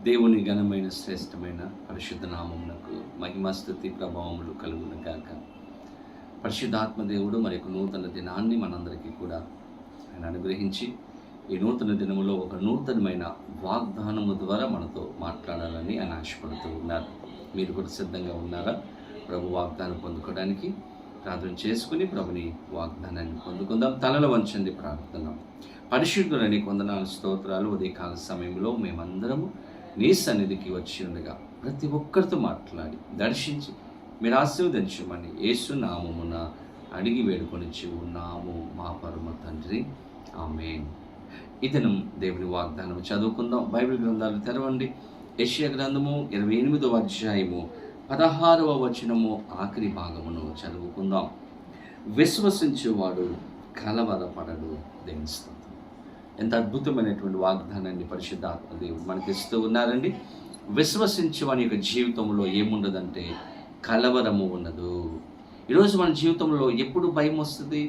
దేవుని ఘనమైన శ్రేష్టమైన పరిశుద్ధ నామమునకు మహిమస్తుతి ప్రభావములు కలుగును గాక. పరిశుద్ధాత్మ దేవుడు మరి ఒక నూతన దినాన్ని మనందరికీ కూడా ఆయన అనుగ్రహించి ఈ నూతన దినములో ఒక నూతనమైన వాగ్దానము ద్వారా మనతో మాట్లాడాలని ఆయన ఆశపడుతూ ఉన్నారు. మీరు కూడా సిద్ధంగా ఉన్నారా? ప్రభు వాగ్దానం పొందుకోవడానికి ప్రార్థన చేసుకుని ప్రభుని వాగ్దానాన్ని పొందుకుందాం. తలలో వంచండి ప్రార్థన. పరిశుద్ధులని కొందనాలు స్తోత్రాలు. ఉదయకాల సమయంలో మేమందరము నీ సన్నిధికి వచ్చి ఉండగా ప్రతి ఒక్కరితో మాట్లాడి దర్శించి మీరు ఆశీర్వదించమని యేసు నామమున అడిగి వేడుకొనిచ్చి ఉన్నాము మా పరమ తండ్రి, ఆమేన్. ఈ దినం దేవుని వాగ్దానం చదువుకుందాం. బైబిల్ గ్రంథాలు తెరవండి. యెషయా గ్రంథము 28వ అధ్యాయము 16వ వచనము ఆఖరి భాగమును చదువుకుందాం. విశ్వసించువాడు కలవరపడడు. దేవుని స్తోత్రం. ఎంత అద్భుతమైనటువంటి వాగ్దానాన్ని పరిశుద్ధాత్మ దేవుడు మనకి ఇస్తూ ఉన్నారండి. విశ్వసించి వాని యొక్క జీవితంలో ఏముండదంటే కలవరము ఉండదు. ఈరోజు మన జీవితంలో ఎప్పుడు భయం వస్తుంది,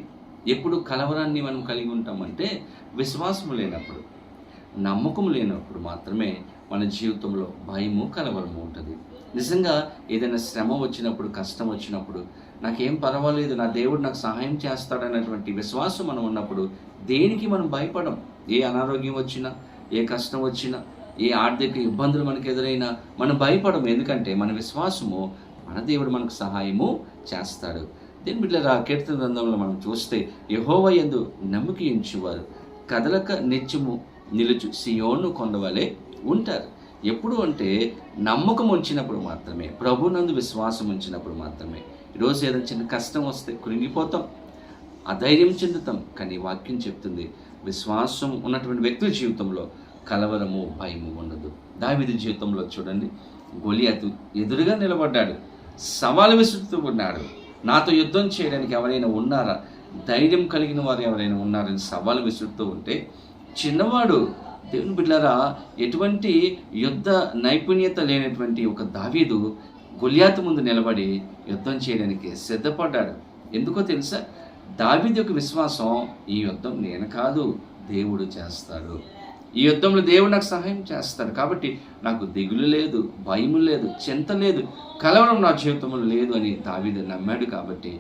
ఎప్పుడు కలవరాన్ని మనం కలిగి ఉంటామంటే విశ్వాసం లేనప్పుడు, నమ్మకం లేనప్పుడు మాత్రమే మన జీవితంలో భయము, కలవరము ఉంటుంది. నిజంగా ఏదైనా శ్రమ వచ్చినప్పుడు, కష్టం వచ్చినప్పుడు నాకేం పర్వాలేదు, నా దేవుడు నాకు సహాయం చేస్తాడనేటువంటి విశ్వాసం మనం ఉన్నప్పుడు దేనికి మనం భయపడం. ఏ అనారోగ్యం వచ్చినా, ఏ కష్టం వచ్చినా, ఏ ఆర్థిక ఇబ్బందులు మనకు ఎదురైనా మనం భయపడము. ఎందుకంటే మన విశ్వాసము మన దేవుడు మనకు సహాయము చేస్తాడు. దీని బిడ్డలారా, కీర్తన గ్రంథంలో మనం చూస్తే యెహోవా యందు నమ్మిక ఉంచువారు కదలక నిత్యము నిలుచు సియోను కొండవలే ఉంటారు. ఎప్పుడు అంటే నమ్మకం ఉంచినప్పుడు మాత్రమే, ప్రభునందు విశ్వాసం ఉంచినప్పుడు మాత్రమే. ఈరోజు ఏదైనా చిన్న కష్టం వస్తే కృంగిపోతాం, అధైర్యం చెందుతాం. కానీ వాక్యం చెప్తుంది విశ్వాసం ఉన్నటువంటి వ్యక్తుల జీవితంలో కలవరము, భయము ఉండదు. దావీదు జీవితంలో చూడండి, గొలియాతు ఎదురుగా నిలబడ్డాడు, సవాలు విసురుతూ ఉన్నాడు. నాతో యుద్ధం చేయడానికి ఎవరైనా ఉన్నారా, ధైర్యం కలిగిన వారు ఎవరైనా ఉన్నారని సవాలు విసురుతూ ఉంటే చిన్నవాడు, దేవుని బిడ్డలారా, ఎటువంటి యుద్ధ నైపుణ్యత లేనటువంటి ఒక దావీదు గొలియాతు ముందు నిలబడి యుద్ధం చేయడానికి సిద్ధపడ్డాడు. ఎందుకో తెలుసా? దావీదు యొక్క విశ్వాసం, ఈ యుద్ధం నేను కాదు, దేవుడు చేస్తాడు. ఈ యుద్ధంలో దేవుడు నాకు సహాయం చేస్తాడు. కాబట్టి నాకు దిగులు లేదు, భయం లేదు, చింత లేదు, కలవరం నా జీవితంలో లేదు అని దావీదు నమ్మాడు. కాబట్టి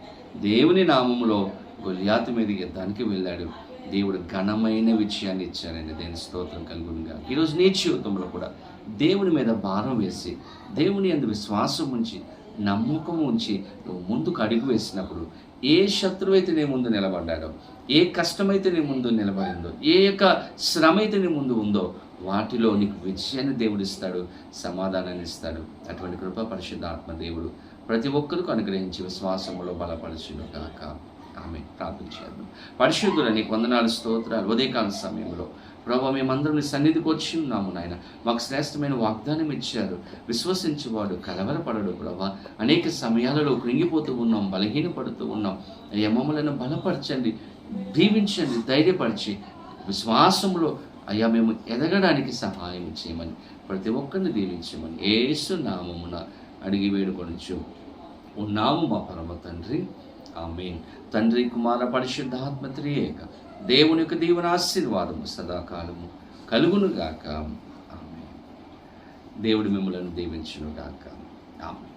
దేవుని నామములో గొలియాతు మీద యుద్ధానికి వెళ్ళాడు. దేవుడు ఘనమైన విజయాన్ని ఇచ్చాడండి. దేవుని స్తోత్రం కలుగునుగా. ఈరోజు నీ జీవితంలో కూడా దేవుని మీద భారం వేసి, దేవుని యందు విశ్వాసం ఉంచి, నమ్మకం ఉంచి నువ్వు ముందుకు అడుగు వేసినప్పుడు, ఏ శత్రువు అయితే నీ ముందు నిలబడ్డాడో, ఏ కష్టమైతే నీ ముందు నిలబడిందో, ఏ యొక్క శ్రమ అయితే నీ ముందు ఉందో, వాటిలో నీకు విజయాన్ని దేవుడు ఇస్తాడు, సమాధానాన్ని ఇస్తాడు. అటువంటి కృప పరిశుద్ధాత్మ దేవుడు ప్రతి ఒక్కరికి అనుగ్రహించి విశ్వాసములో బలపరచును గాక. ఆమె ప్రార్థన చేద్దాం. పరిశుద్ధుల నీకు వందనాలు, స్తోత్రాలు. ఉదయకాల సమయంలో ప్రభు మేమందరం నీ సన్నిధికి వచ్చి ఉన్నాము నాయన. మాకు శ్రేష్టమైన వాగ్దానం ఇచ్చారు. విశ్వసించేవాడు కలవరపడడు ప్రభా. అనేక సమయాలలో కృంగిపోతూ ఉన్నాం, బలహీనపడుతూ ఉన్నాం. మమ్మలను బలపరచండి, దీవించండి, ధైర్యపరిచి విశ్వాసంలో అయ్యా మేము ఎదగడానికి సహాయం చేయమని, ప్రతి ఒక్కరిని దీవించమని యేసు నామమున అడిగి వేడుకొనుచు ఉన్నాము మా పరమ తండ్రి, ఆమేన్. తండ్రి, కుమార, పరిశుద్ధాత్మ త్రియేక దేవుని యొక్క దీవెన ఆశీర్వాదము సదాకాలము కలుగునుగాక. ఆమేన్. దేవుడు మిమ్మలను దీవించునుగాక. ఆమేన్.